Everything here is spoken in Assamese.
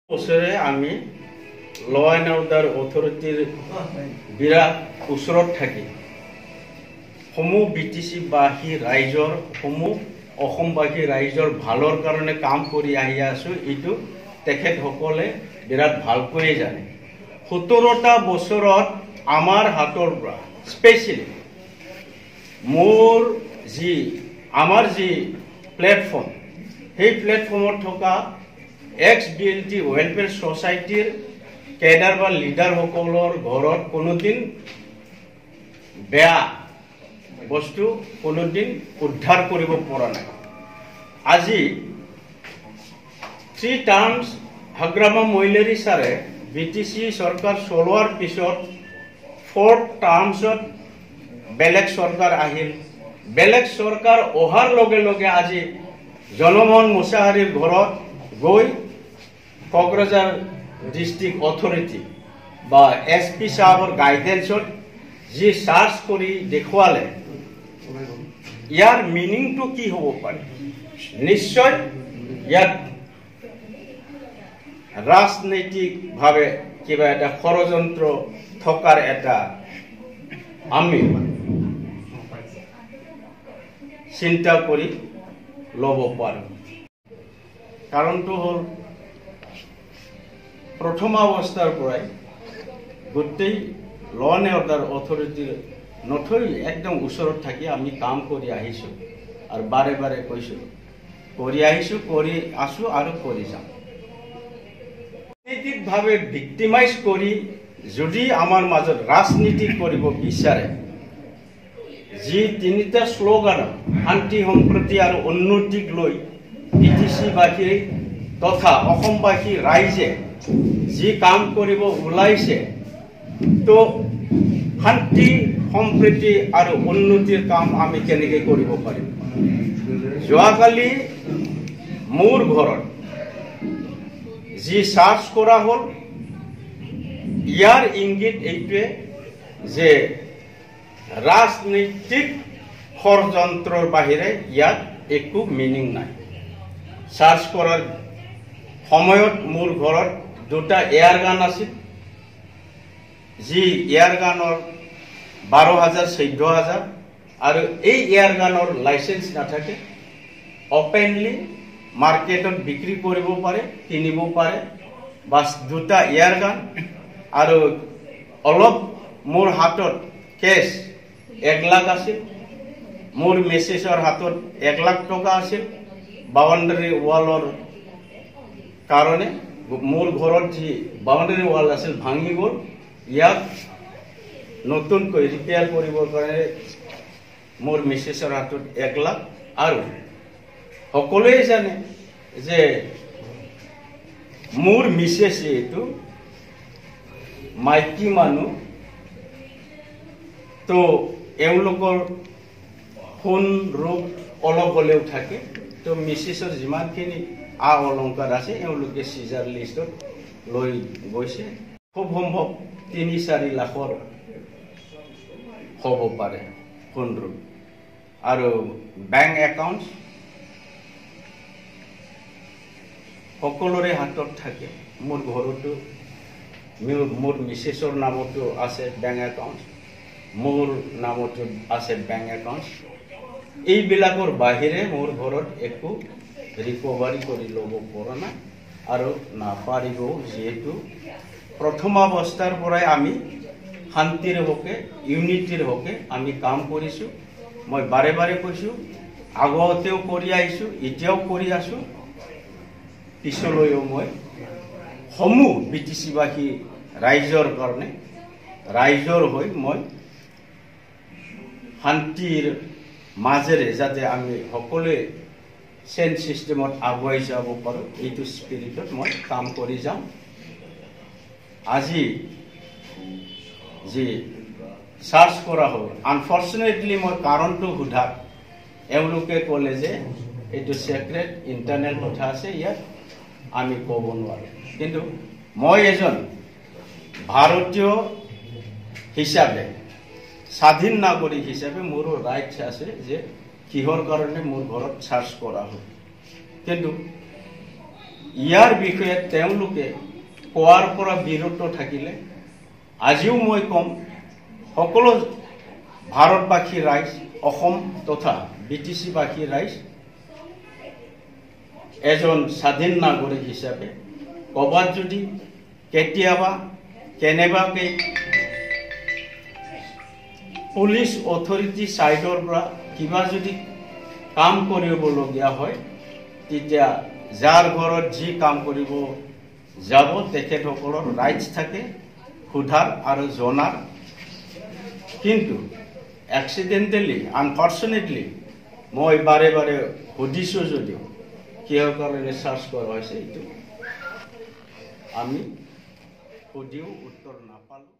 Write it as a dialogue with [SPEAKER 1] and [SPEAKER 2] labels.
[SPEAKER 1] বছৰে আমি ল এণ্ড অৰ্ডাৰ অথৰিটিৰ বিৰাট ওচৰত থাকি সমূহ BTC-বাসী ৰাইজৰ অসমবাসী ৰাইজৰ ভালৰ কাৰণে কাম কৰি আহি আছো। এইটো তেখেতসকলে বিৰাট ভালকৈ জানে। 17টা বছৰত আমাৰ হাতৰ পৰা স্পেচিয়েলি আমাৰ যি প্লেটফৰ্ম, সেই প্লেটফৰ্মত থকা XBLT ৱেলফেয়াৰ ছ'চাইটিৰ কেডাৰ বা লিডাৰসকলৰ ঘৰত কোনোদিন বেয়া বস্তু কোনোদিন উদ্ধাৰ কৰিব পৰা নাই। আজি 3 টাৰ্মছ হাগ্ৰামা মইলেৰী ছাৰে BTC চৰকাৰ চলোৱাৰ পিছত 4th টাৰ্মছত বেলেগ চৰকাৰ আহিল। বেলেগ চৰকাৰ অহাৰ লগে লগে আজি জনমোহন মুছাহাৰীৰ ঘৰত গৈ কোকৰাঝাৰ ডিষ্ট্ৰিক্ট অথৰিটি বা SP সাহেবৰ গাইডেন্সত যি সাৰ্চ কৰি দেখুৱালে, ইয়াৰ মিনিংটো কি হ'ব পাৰে? নিশ্চয় ইয়াত ৰাজনৈতিকভাৱে কিবা এটা ষড়যন্ত্ৰ থকাৰ এটা আমি চিন্তা কৰি ল'ব পাৰোঁ। কাৰণটো হ'ল প্ৰথম অৱস্থাৰ পৰাই গোটেই ল এণ্ড অৰ্ডাৰ অথৰিটিৰ নথৈ একদম ওচৰত থাকি আমি কাম কৰি আহিছোঁ আৰু বাৰে বাৰে কৈছোঁ কৰি আহিছোঁ, কৰি আছোঁ আৰু কৰি যাম। ৰাজনৈতিকভাৱে ভিক্টিমাইজ কৰি যদি আমাৰ মাজত ৰাজনীতি কৰিব বিচাৰে, যি 3টা শ্লোগানত শান্তি সম্প্ৰীতি আৰু উন্নতিক লৈ BTC-বাসী তথা অসমবাসী ৰাইজে যি কাম কৰিব ওলাইছে, তো শান্তি সম্প্ৰীতি আৰু উন্নতিৰ কাম আমি কেনেকৈ কৰিব পাৰিম? যোৱাকালি মোৰ ঘৰত যি চাৰ্চ কৰা হ'ল, ইয়াৰ ইংগিত এইটোৱে যে ৰাজনৈতিক ষড়যন্ত্ৰৰ বাহিৰে ইয়াত একো মিনিং নাই। চাৰ্চ কৰাৰ সময়ত মোৰ ঘৰত 2টা এয়াৰ গান আছিল, যি এয়াৰ গানৰ 12,000 14,000, আৰু এই এয়াৰ গানৰ লাইচেন্স নাথাকে। অপেনলি মাৰ্কেটত বিক্ৰী কৰিব পাৰে, কিনিব পাৰে। বাছ 2টা এয়াৰ গান আৰু অলপ মোৰ হাতত কেছ 1 লাখ আছিল। মোৰ মেছেজৰ হাতত 1 লাখ টকা আছিল। বাউণ্ডাৰী ৱালৰ কাৰণে মোৰ ঘৰত যি বাউণ্ডাৰী ৱাল আছিল ভাঙি গ'ল। ইয়াক নতুনকৈ ৰিপেয়াৰ কৰিবৰ কাৰণে মোৰ মেছেজৰ হাতত 1 লাখ। আৰু সকলোৱে জানে যে মোৰ মিছেছ এইটো মাইকী মানুহ, তো এওঁলোকৰ সোণ ৰূপ অলপ হ'লেও থাকে। তো মিছেছৰ যিমানখিনি অলংকাৰ আছে এওঁলোকে চিজাৰ লিষ্টত লৈ গৈছে। খুব সম্ভৱ 3-4 লাখৰ হ'ব পাৰে সোণ ৰূপ। আৰু বেংক একাউণ্ট সকলোৰে হাতত থাকে। মোৰ ঘৰতো মোৰ মিছেছৰ নামতো আছে বেংক একাউণ্ট, মোৰ নামতো আছে বেংক একাউণ্ট। এইবিলাকৰ বাহিৰে মোৰ ঘৰত একো ৰিকভাৰী কৰি ল'ব পৰা নাই আৰু নাপাৰিবও, যিহেতু প্ৰথম অৱস্থাৰ পৰাই আমি শান্তিৰ হকে ইউনিটিৰ হকে আমি কাম কৰিছোঁ। মই বাৰে বাৰে কৈছোঁ, আগতেও কৰি আহিছোঁ, এতিয়াও কৰি আছোঁ, পিছলৈও মই সমূহ BTC-বাসী ৰাইজৰ কাৰণে ৰাইজৰ হৈ মই শান্তিৰ মাজেৰে যাতে আমি সকলোৱে চেন চিষ্টেমত আগুৱাই যাব পাৰোঁ, এইটো স্পিৰিটত মই কাম কৰি যাম। আজি যি চাৰ্চ কৰা হ'ল, আনফৰ্চুনেটলি মই কাৰণটো সোধাত এওঁলোকে ক'লে যে এইটো ছেক্ৰেট ইণ্টাৰনেল কথা আছে, ইয়াত আমি ক'ব নোৱাৰোঁ। কিন্তু মই এজন ভাৰতীয় হিচাপে, স্বাধীন নাগৰিক হিচাপে মোৰো ৰাইটছ আছে যে কিহৰ কাৰণে মোৰ ঘৰত চাৰ্চ কৰা হ'ল। কিন্তু ইয়াৰ বিষয়ে তেওঁলোকে কোৱাৰ পৰা বিৰত থাকিলে আজিও মই কম সকলো ভাৰতবাসী ৰাইজ অসম তথা BTC-বাসী ৰাইজ এজন স্বাধীন নাগৰিক হিচাপে ক'বাত যদি কেতিয়াবা কেনেবাকৈ পুলিচ অথৰিটি সাইডৰ পৰা কিবা যদি কাম কৰিবলগীয়া হয় তেতিয়া যাৰ ঘৰত যি কাম কৰিব যাব তেখেতসকলৰ ৰাইটছ থাকে সোধাৰ আৰু জনাৰ কিন্তু এক্সিডেণ্টেলি আনফৰ্চুনেটলি মই বাৰে বাৰে সুধিছোঁ যদিও কিহৰ কাৰণে চাৰ্চ কৰা হৈছে এইটো আমি সুধিও উত্তৰ নাপালোঁ।